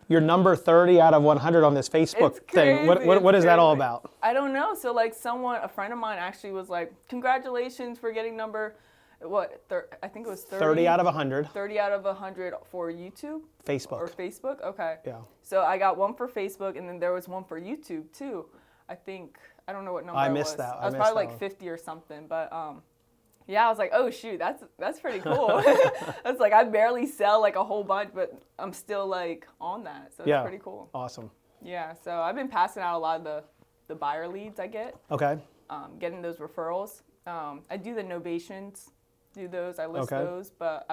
you're number 30 out of 100 on this Facebook It's thing. crazy, What it's is that all crazy. about? I don't know. So like a friend of mine actually was like, congratulations for getting I think it was 30 out of 100. 30 out of 100 for YouTube? Facebook. Or Facebook? Okay. Yeah. So I got one for Facebook, and then there was one for YouTube too. I don't know what number I I missed was. that. I was missed probably that like one. 50 or something, but yeah, I was like, oh shoot, that's pretty cool. I was like, I barely sell like a whole bunch, but I'm still like on that, so it's pretty cool. Awesome. Yeah, so I've been passing out a lot of the buyer leads I get. Okay. Getting those referrals. I do the novations, I list those, but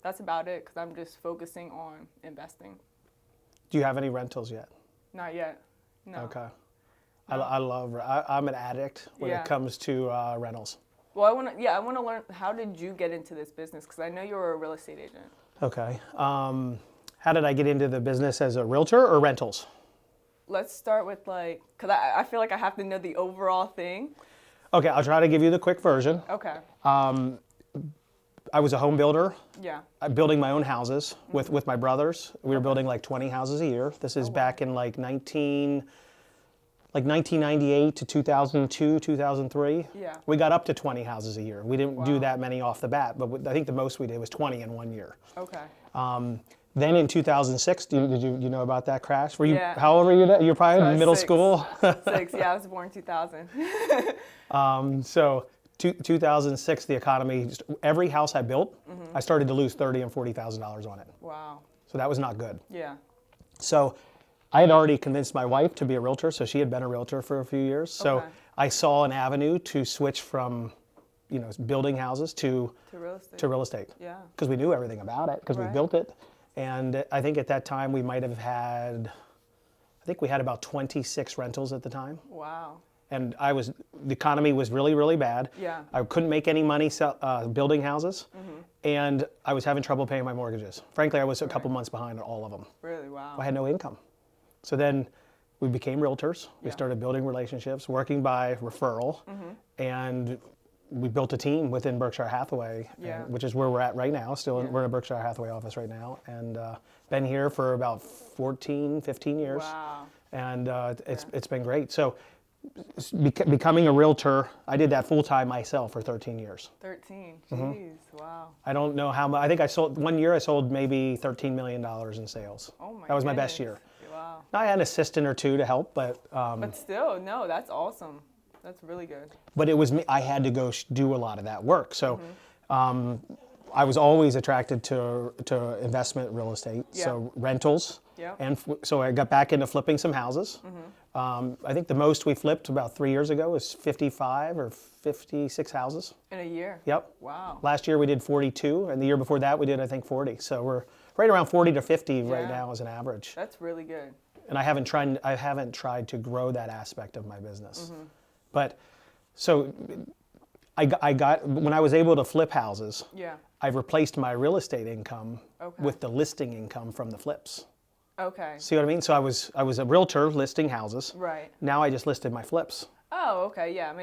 that's about it because I'm just focusing on investing. Do you have any rentals yet? Not yet. No. Okay. No. I'm an addict when it comes to rentals. Well, I want to learn, how did you get into this business? Because I know you were a real estate agent. Okay. How did I get into the business as a realtor or rentals? Let's start with because I feel like I have to know the overall thing. Okay, I'll try to give you the quick version. Okay. I was a home builder. Yeah. Building my own houses with my brothers. We were building like 20 houses a year. This is back in like 1998 to 2002, 2003. Yeah. We got up to 20 houses a year. We didn't do that many off the bat, but I think the most we did was 20 in 1 year. Okay. Then in 2006, did you know about that crash? Were you, Yeah. how old were you then? You were probably in middle 6. school. 6, yeah, I was born 2000. So 2006, the economy, every house I built, I started to lose $30,000 and $40,000 on it. Wow. So that was not good. Yeah. So I had already convinced my wife to be a realtor, so she had been a realtor for a few years. So Okay. I saw an avenue to switch from, building houses to real estate. Yeah. Because we knew everything about it, because we Right. built it. And I think at that time we might have had, we had about 26 rentals at the time. Wow. And the economy was really, really bad. Yeah. I couldn't make any money building houses. And I was having trouble paying my mortgages. Frankly, I was a couple months behind on all of them. Really? Wow. I had no income. So then we became realtors. We started building relationships, working by referral, and we built a team within Berkshire Hathaway, which is where we're at right now. We're in a Berkshire Hathaway office right now, and been here for about 14, 15 years. Wow. And it's been great. So becoming a realtor, I did that full time myself for 13 years. 13. Jeez. Wow. I don't know how much. I think one year I sold maybe $13 million in sales. Oh my. That was my goodness. best year. Wow. Now I had an assistant or two to help, but still, no, that's awesome. That's really good. But it was me. I had to go do a lot of that work. So I was always attracted to investment real estate, so rentals. Yeah. And so I got back into flipping some houses. I think the most we flipped about 3 years ago was 55 or 56 houses. In a year? Yep. Wow. Last year we did 42, and the year before that we did, I think, 40. So we're right around 40 to 50 right now as an average. That's really good. And I haven't tried to grow that aspect of my business. But so I got when I was able to flip houses, I've replaced my real estate income with the listing income from the flips. Okay. See what I mean? So I was a realtor listing houses. Right. Now I just listed my flips. Oh, okay. Yeah,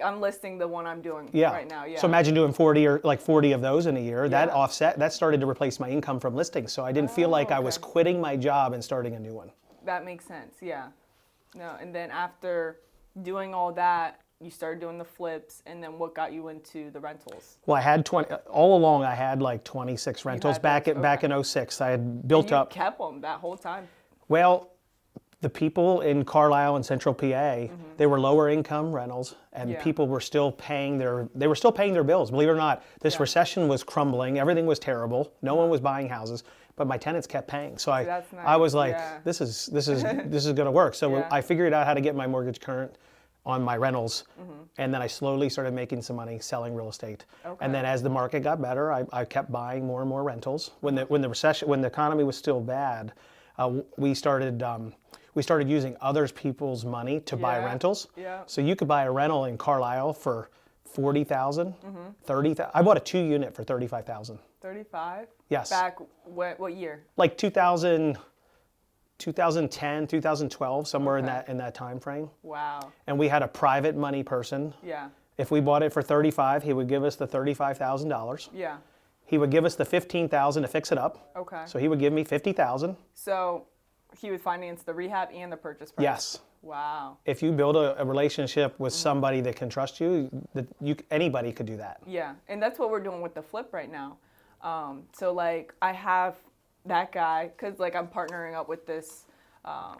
I'm listing the one I'm doing right now. Yeah. So imagine doing 40 of those in a year. That started to replace my income from listings. So I didn't feel like I was quitting my job and starting a new one. That makes sense. Yeah. No, and then after doing all that, you started doing the flips, and then what got you into the rentals? Well, I had all along. I had like 26 rentals back in 06. I had built up. You kept them that whole time. Well, the people in Carlisle and Central PA, they were lower income rentals, and people were still paying their bills. Believe it or not, this recession was crumbling. Everything was terrible. No one was buying houses, but my tenants kept paying. So That's nice. I was like, this is going to work. So I figured out how to get my mortgage current on my rentals, and then I slowly started making some money selling real estate. And then as the market got better, I kept buying more and more rentals. When the economy was still bad, we started using other people's money to buy rentals. Yeah. So you could buy a rental in Carlisle for $40,000, $30,000. I bought a 2-unit for $35,000. 35? Yes. Back what year? Like 2010, 2012, somewhere in that time frame. Wow. And we had a private money person. Yeah. If we bought it for $35,000, he would give us the $35,000. Yeah. He would give us the $15,000 to fix it up. Okay. So he would give me $50,000. So he would finance the rehab and the purchase price? Yes. Wow. If you build a relationship with somebody that can trust you, anybody could do that. Yeah, and that's what we're doing with the flip right now. So like I have that guy, because like I'm partnering up with this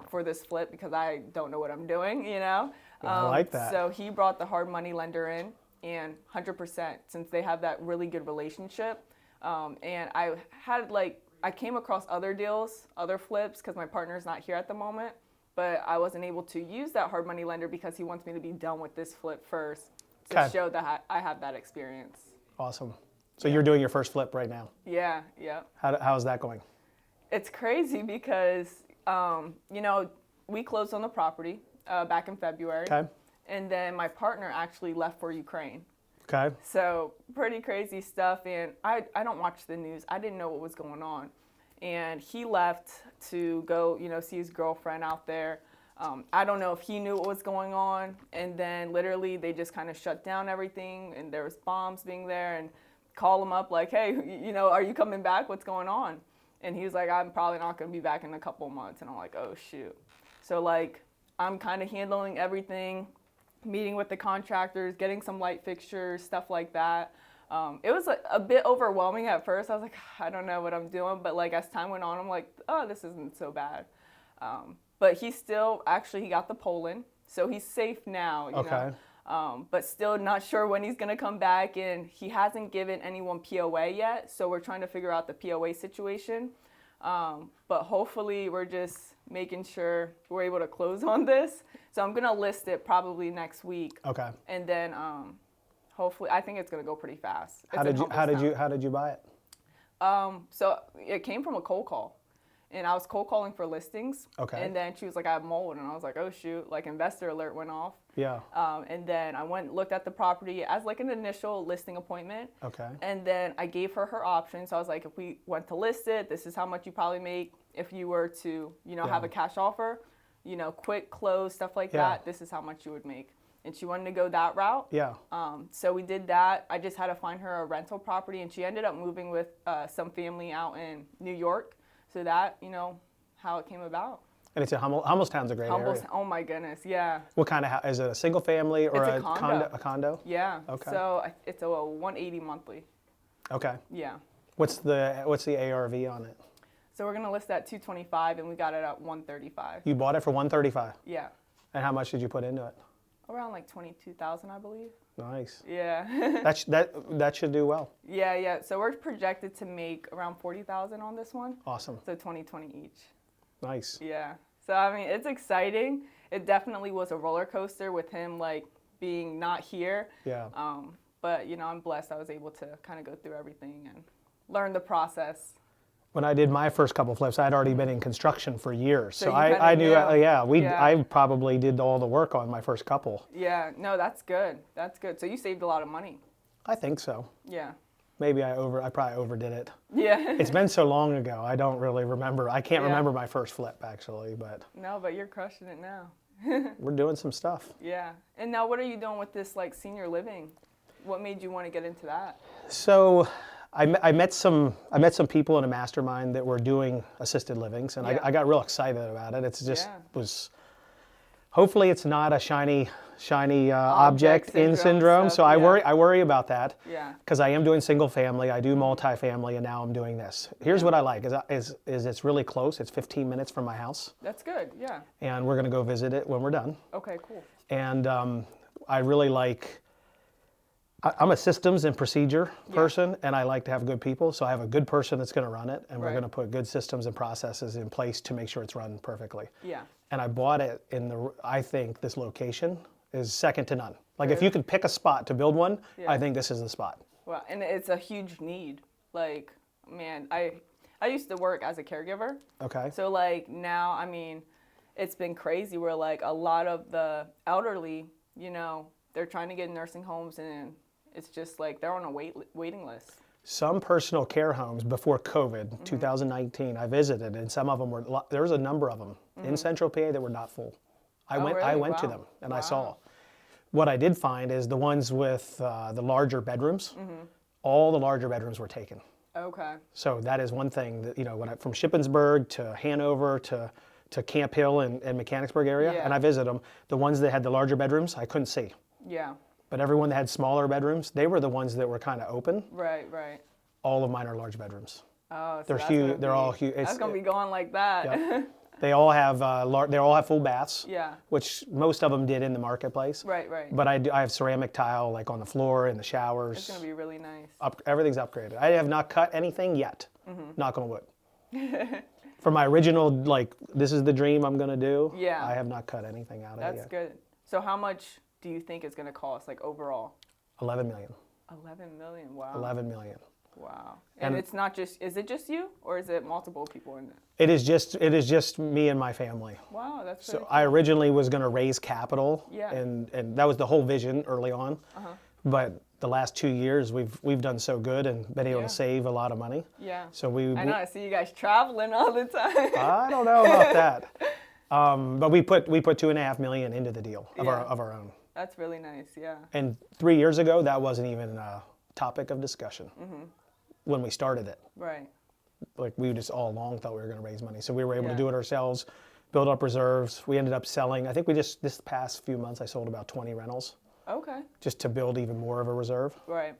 for this flip because I don't know what I'm doing, you know? I like that. So he brought the hard money lender in, and 100%, since they have that really good relationship. And I came across other deals, other flips, because my partner's not here at the moment, but I wasn't able to use that hard money lender because he wants me to be done with this flip first to show that I have that experience. Awesome. So you're doing your first flip right now? Yeah. How's that going? It's crazy because, we closed on the property back in February. Okay. And then my partner actually left for Ukraine. Okay. So pretty crazy stuff. And I don't watch the news. I didn't know what was going on. And he left to go, see his girlfriend out there. I don't know if he knew what was going on. And then literally they just kind of shut down everything. And there was bombs being there, and call him up like, hey, are you coming back? What's going on? And he was like, I'm probably not going to be back in a couple of months. And I'm like, oh, shoot. So like I'm kind of handling everything, meeting with the contractors, getting some light fixtures, stuff like that. It was a bit overwhelming at first. I was like, I don't know what I'm doing. But like as time went on, I'm like, oh, this isn't so bad. But he got the Poland. So he's safe now, you know. But still not sure when he's going to come back. And he hasn't given anyone POA yet. So we're trying to figure out the POA situation. But hopefully we're just making sure we're able to close on this. So I'm going to list it probably next week. Okay. And then hopefully, I think it's going to go pretty fast. How did you buy it? So it came from a cold call. And I was cold calling for listings. Okay. And then she was like, I have mold. And I was like, oh, shoot. Like, investor alert went off. Yeah. And then I went and looked at the property as like an initial listing appointment. Okay. And then I gave her options. So I was like, if we went to list it, this is how much you probably make. If you were to, have a cash offer, quick close, stuff like that, this is how much you would make. And she wanted to go that route. Yeah. So we did that. I just had to find her a rental property. And she ended up moving with some family out in New York. So that, how it came about. And it's Hummelstown's a great area. Oh my goodness, yeah. What kind of house? Is it a single family or a condo? A condo? Yeah. Okay. So it's a 180 monthly. Okay. Yeah. What's the ARV on it? So we're gonna list at 225, and we got it at 135. You bought it for 135? Yeah. And how much did you put into it? Around like 22,000, I believe. Nice. Yeah. that should do well. Yeah. So we're projected to make around 40,000 on this one. Awesome. So 20 each. Nice. Yeah. So I mean, it's exciting. It definitely was a roller coaster with him like being not here. Yeah. But I'm blessed I was able to kind of go through everything and learn the process. When I did my first couple flips, I'd already been in construction for years. So I knew, I probably did all the work on my first couple. Yeah, no, that's good. That's good. So you saved a lot of money. I think so. Yeah. Maybe I probably overdid it. Yeah. It's been so long ago, I don't really remember. I can't remember my first flip, actually, but. No, but you're crushing it now. We're doing some stuff. Yeah. And now what are you doing with this, like, senior living? What made you want to get into that? So I met some people in a mastermind that were doing assisted livings, and I got real excited about it. It's just was. Hopefully, it's not a shiny object in syndrome. So I worry about that. Yeah. Because I am doing single family, I do multifamily, and now I'm doing this. Here's what I like is it's really close. It's 15 minutes from my house. That's good. Yeah. And we're gonna go visit it when we're done. Okay. Cool. And I really like. I'm a systems and procedure person, and I like to have good people. So I have a good person that's going to run it, and we're going to put good systems and processes in place to make sure it's run perfectly. Yeah. And I bought it I think this location is second to none. Like if you could pick a spot to build one, I think this is the spot. Well, and it's a huge need. Like, man, I used to work as a caregiver. Okay. So like now, I mean, it's been crazy where like a lot of the elderly, they're trying to get in nursing homes, and it's just like they're on a waiting list. Some personal care homes before COVID, 2019, I visited, and some of them there was a number of them in Central PA that were not full. I went to them, and I saw. What I did find is the ones with the larger bedrooms, all the larger bedrooms were taken. Okay. So that is one thing that, from Shippensburg to Hanover to to Camp Hill and Mechanicsburg area, Yeah. and I visit them. The ones that had the larger bedrooms, I couldn't see. Yeah. But everyone that had smaller bedrooms, they were the ones that were kind of open. Right. Right. All of mine are large bedrooms. Oh, so They're that's huge. gonna They're be- all huge. That's gonna be going like that. Yep. They all have they all have full baths. Yeah. Which most of them did in the marketplace. Right. Right. But I have ceramic tile like on the floor in the showers. It's gonna be really nice. Everything's upgraded. I have not cut anything yet. Mm-hmm. Knock on wood. For my original, like, this is the dream I'm going to do. Yeah. I have not cut anything out of it That's yet. good. So how much do you think it's gonna cost, like overall? 11 million. 11 million. Wow. 11 million. Wow. And it's not just, is it just you or is it multiple people in it? It is just me and my family. Wow, that's So pretty I originally was going to raise capital, Yeah. and that was the whole vision early on. But the last 2 years we've done so good and been able Yeah. to save a lot of money. Yeah. So we I know, I see you guys traveling all the time. I don't know about that. But we put $2.5 million into the deal of Yeah. our own. That's really nice, yeah. And 3 years ago, that wasn't even a topic of discussion when we started it. Right. Like, we just all along thought we were going to raise money. So we were able Yeah. to do it ourselves, build up reserves. We ended up selling, I think this past few months, I sold about 20 rentals Okay. just to build even more of a reserve. Right.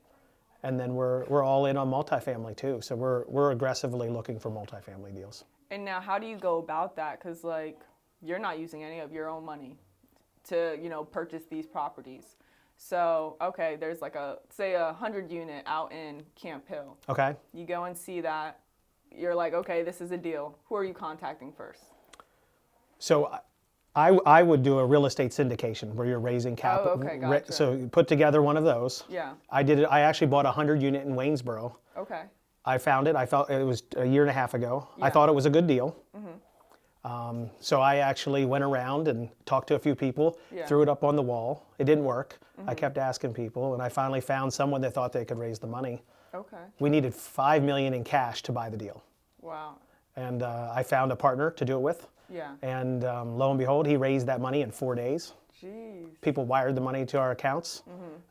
And then we're all in on multifamily too. So we're aggressively looking for multifamily deals. And now how do you go about that? Because, like, you're not using any of your own money to, purchase these properties. So, okay, there's like say a 100 unit out in Camp Hill. Okay. You go and see that. You're like, okay, this is a deal. Who are you contacting first? So I would do a real estate syndication where you're raising capital. okay, gotcha. So you put together one of those. Yeah. I did it. I actually bought a 100 unit in Waynesboro. Okay. I found it. I felt it was a year and a half ago. I Yeah. thought it was a good deal. So I actually went around and talked to a few people, Yeah. threw it up on the wall. It didn't work. I kept asking people, and I finally found someone that thought they could raise the money. Okay. We needed $5 million in cash to buy the deal, Wow. and I found a partner to do it with. Yeah. And lo and behold, he raised that money in 4 days. Jeez. People wired the money to our accounts,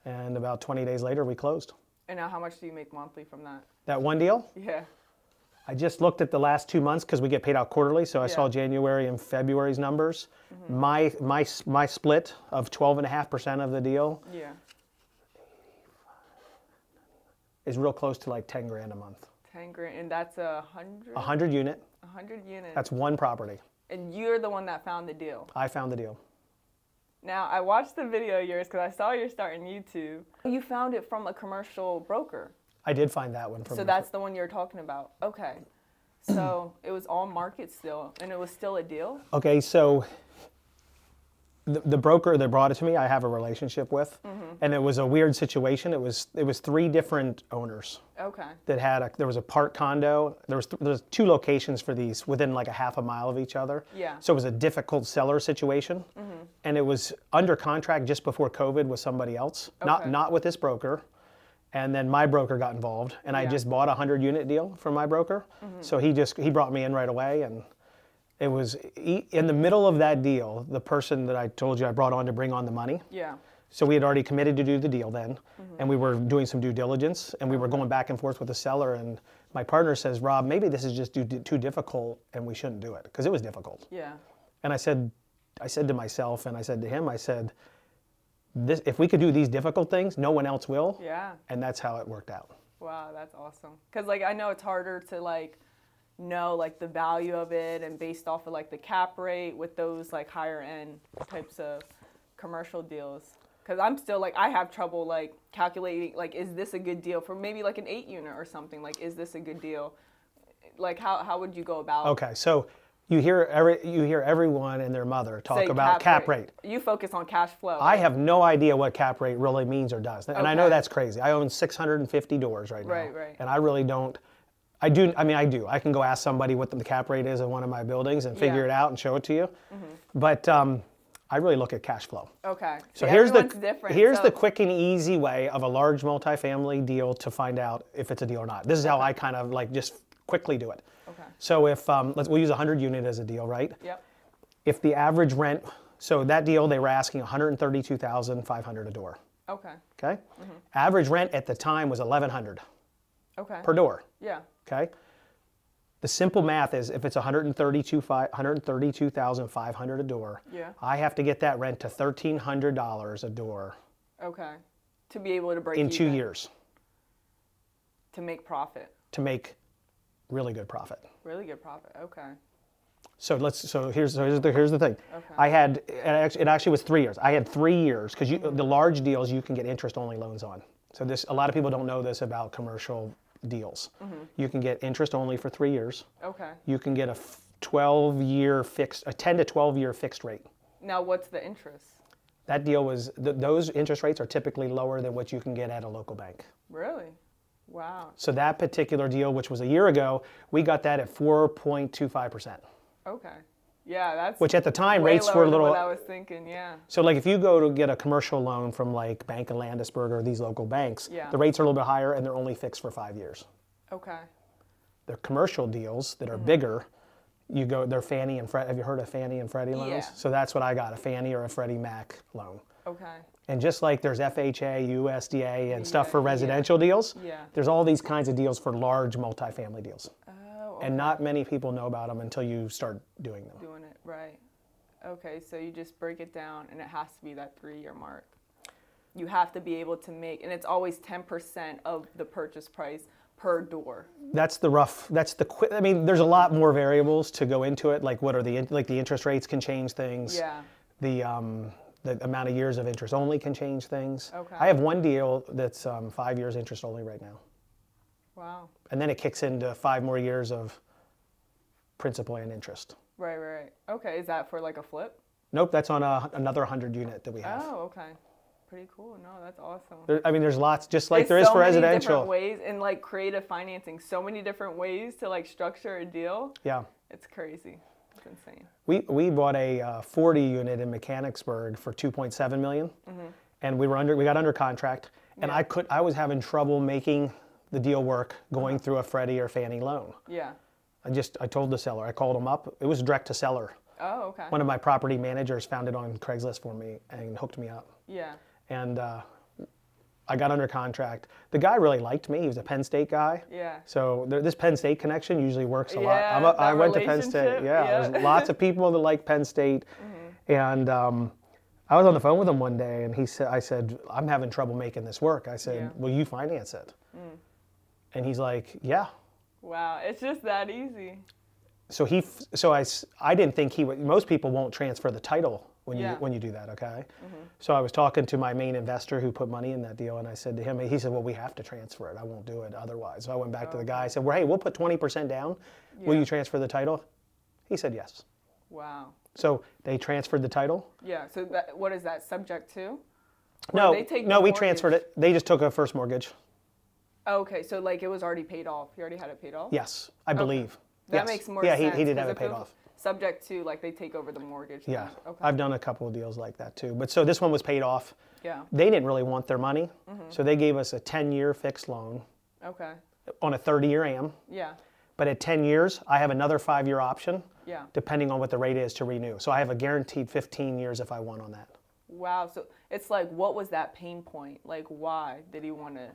and about 20 days later, we closed. And now how much do you make monthly from that? That one deal, Yeah. I just looked at the last 2 months because we get paid out quarterly, so I saw Yeah. January and February's numbers. My split of 12.5% of the deal Yeah. is real close to like 10 grand a month. 10 grand. And that's 100? 100 unit, 100 units. that's one property. And you're the one that found the deal. I found the deal. Now, I watched the video of yours because I saw you're starting YouTube. You found it from a commercial broker. I did find that one from So that's the one you're talking about. Okay. So it was all market still, and it was still a deal? Okay, so the broker that brought it to me, I have a relationship with, and it was a weird situation. It was 3 different owners Okay. that had there was a part condo. There was 2 locations for these within like a half a mile of each other. Yeah. So it was a difficult seller situation, and it was under contract just before COVID with somebody else, Okay. not with this broker. And then my broker got involved, and I Yeah. just bought a 100 unit deal from my broker. So he brought me in right away, and it was in the middle of that deal, the person that I told you I brought on to bring on the money. Yeah. So we had already committed to do the deal then, and we were doing some due diligence, and we were going back and forth with the seller. And my partner says, "Rob, maybe this is just too difficult, and we shouldn't do it," because it was difficult. Yeah. And I said to myself, and I said to him, I said, if we could do these difficult things, no one else will. Yeah. And that's how it worked out. Wow, that's awesome. Because, like, I know it's harder to, like, know, like, the value of it and based off of, like, the cap rate with those, like, higher end types of commercial deals. Because I'm still, like, I have trouble, like, calculating, like, is this a good deal for maybe, like, an 8 unit or something? Like, is this a good deal? Like, how would you go about Okay, so you hear everyone and their mother talk say, about cap rate. You focus on cash flow. I have no idea what cap rate really means or does. And I know Okay. that's crazy. I own 650 doors right now. Right. And I really don't. I do. I can go ask somebody what the cap rate is of one of my buildings and figure Yeah. it out and show it to you. But I really look at cash flow. Okay. So See, here's everyone's different, here's so- the quick and easy way of a large multifamily deal to find out if it's a deal or not. This is how I kind of like just quickly do it. Okay. So if we'll use a 100 unit as a deal, right? Yep. If the average rent, so that deal they were asking $132,500 a door. Okay. Okay. Average rent at the time was $1,100 Okay. per door. Yeah. Okay. The simple math is if it's 132,500 a door, Yeah. I have to get that rent to $1,300 a door Okay. To be able to break in even. 2 years To make profit. to make really good profit. Really good profit. Okay. So here's the thing. Okay. It actually was 3 years. I had 3 years because the large deals you can get interest only loans on. So a lot of people don't know this about commercial deals. You can get interest only for 3 years. Okay. You can get a 12-year fixed, a 10 to 12-year fixed rate. Now, what's the interest? That deal was those interest rates are typically lower than what you can get at a local bank. Really? Wow. So that particular deal, which was a year ago, we got that at 4.25%. Okay. Yeah, that's Which at the time way rates lower were a than little. what I was thinking. Yeah. So like if you go to get a commercial loan from like Bank of Landisburg or these local banks, Yeah. the rates are a little bit higher and they're only fixed for 5 years. Okay. The commercial deals that are bigger, they're Fannie and Freddie. Have you heard of Fannie and Freddie loans? Yeah. So that's what I got, a Fannie or a Freddie Mac loan. Okay. And just like there's FHA, USDA, and stuff for residential deals, Yeah. there's all these kinds of deals for large multifamily deals. Oh, okay. And not many people know about them until you start doing them. Doing it right. Okay, so you just break it down, and it has to be that 3-year mark. You have to be able to make, and it's always 10% of the purchase price per door. I mean, there's a lot more variables to go into it, like the interest rates can change things. Yeah. The amount of years of interest only can change things. Okay. I have one deal that's 5 years interest only right now. Wow. And then it kicks into 5 more years of principal and interest. Right. Okay, is that for like a flip? Nope, that's on another 100 unit that we have. Oh, okay. Pretty cool. No, that's awesome. There's lots, just like There's there is for so many residential. different ways, and like creative financing, so many different ways to like structure a deal. Yeah. It's crazy. It's insane. We bought a 40 unit in Mechanicsburg for 2.7 million, and we got under contract, and Yeah. I was having trouble making the deal work going through a Freddie or Fannie loan. Yeah. I told the seller, I called him up. It was direct to seller. Oh, okay. One of my property managers found it on Craigslist for me and hooked me up. Yeah. And I got under contract. The guy really liked me. He was a Penn State guy. Yeah. So this Penn State connection usually works a Yeah, lot. I that went to Penn State. relationship, Yeah, yeah. there's lots of people that like Penn State. And I was on the phone with him one day, and I said, I'm having trouble making this work. I said, Yeah. will you finance it? And he's like, yeah. Wow, it's just that easy. So I didn't think he would. Most people won't transfer the title when you do that, okay? So I was talking to my main investor who put money in that deal, and I said to him, he said, well, we have to transfer it. I won't do it otherwise. So I went back to the guy. I said, well, hey, we'll put 20% down. Will you transfer the title? He said yes. Wow. So they transferred the title. Yeah. So what is that subject to? No, they take the we mortgage? transferred it. They just took a first mortgage. Oh, okay, so like it was already paid off. You already had it paid off? Yes, I believe. That Yes. makes more yeah, sense. he did 'cause have it if paid was off. Subject to like they take over the mortgage. Yeah, then- Okay. I've done a couple of deals like that too. But so this one was paid off. Yeah. They didn't really want their money, so they gave us a 10-year fixed loan Okay. on a 30-year AM. Yeah. But at 10 years, I have another 5-year option, Yeah. depending on what the rate is to renew. So I have a guaranteed 15 years if I want on that. Wow. So it's like, what was that pain point? Like, why did he want to?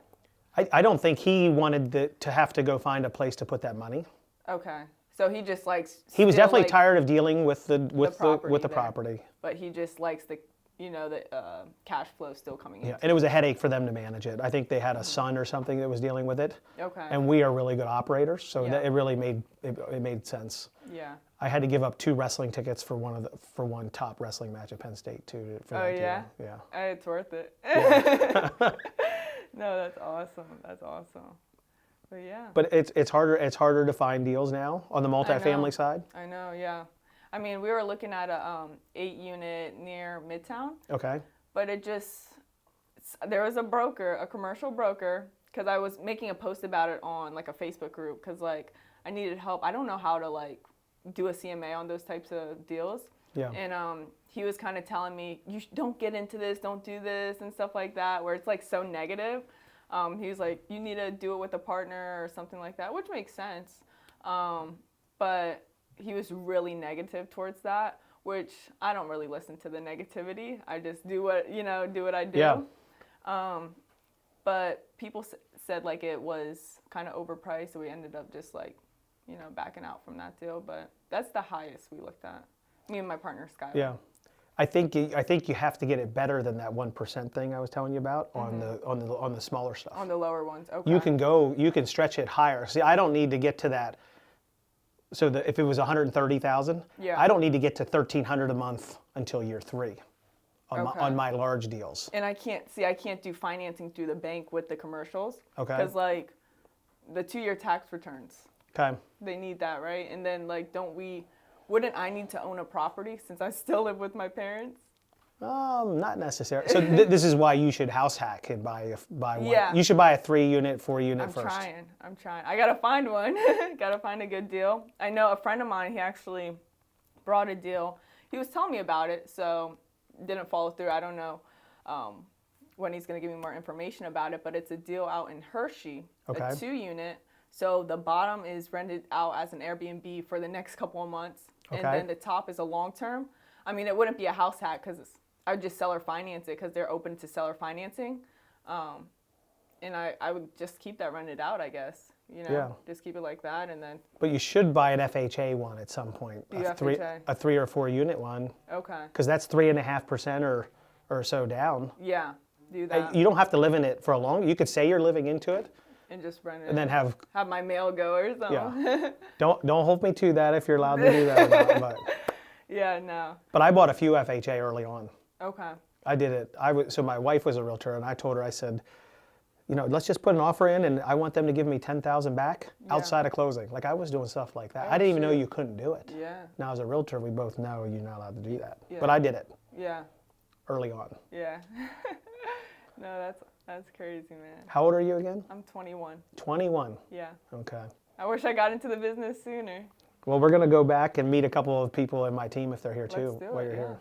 I don't think he wanted to have to go find a place to put that money. Okay. So he just likes. He was still, definitely like, tired of dealing with the there. property. But he just likes the cash flow still coming in. Yeah, and it was a headache for them to manage it. I think they had a son or something that was dealing with it. Okay. And we are really good operators, so Yeah. that it really made sense. Yeah. I had to give up 2 wrestling tickets for one top wrestling match at Penn State too. For that yeah? deal. Yeah. It's worth it. No, that's awesome. That's awesome. But yeah. But it's harder to find deals now on the multifamily side. I know, yeah. I mean, we were looking at a 8-unit near Midtown, Okay. but there was a commercial broker, because I was making a post about it on like a Facebook group, because like I needed help. I don't know how to like do a CMA on those types of deals. Yeah. And he was kind of telling me, don't get into this, don't do this, and stuff like that, where it's like so negative. He was like, you need to do it with a partner or something like that, which makes sense. But he was really negative towards that, which I don't really listen to the negativity. I just do what I do. Yeah. But people said like it was kind of overpriced, so we ended up just like backing out from that deal. But that's the highest we looked at. Me and my partner, Skylar. Yeah. I think you have to get it better than that 1% thing I was telling you about on the smaller stuff. On the lower ones, okay. You can stretch it higher. See, I don't need to get to that. So if it was 130,000, yeah. I don't need to get to 1,300 a month until year 3 on my large deals. And I can't do financing through the bank with the commercials. Okay. Because like the 2-year tax returns. Okay. They need that, right? And then like wouldn't I need to own a property since I still live with my parents? Not necessarily. So this is why you should house hack and buy one. Yeah. You should buy a 3-unit, 4-unit first. I'm trying. I gotta find one. Gotta find a good deal. I know a friend of mine, he actually brought a deal. He was telling me about it, so didn't follow through. I don't know when he's gonna give me more information about it, but it's a deal out in Hershey, okay. a 2-unit. So the bottom is rented out as an Airbnb for the next couple of months. Okay. And then the top is a long-term. I mean, it wouldn't be a house hack because I would just seller finance it because they're open to seller financing. And I would just keep that rented out, I guess. Yeah. Just keep it like that and then. But you should buy an FHA one at some point. A 3 or 4-unit one. Okay. Because that's 3.5% or so down. Yeah, do that. You don't have to live in it for a long. You could say you're living into it. And just rent it. And then have my mail go or something. Yeah. Don't hold me to that if you're allowed to do that or not. But. Yeah, no. But I bought a few FHA early on. Okay. I did it. So my wife was a realtor, and I told her, I said, let's just put an offer in, and I want them to give me $10,000 back outside of closing. Like I was doing stuff like that. I didn't even know you couldn't do it. Yeah. Now as a realtor, we both know you're not allowed to do that. Yeah. But I did it. Yeah. Early on. Yeah. No, that's crazy, man. How old are you again? I'm 21. 21. Yeah. Okay. I wish I got into the business sooner. Well, we're going to go back and meet a couple of people in my team if they're here too Let's do while it, you're yeah. here.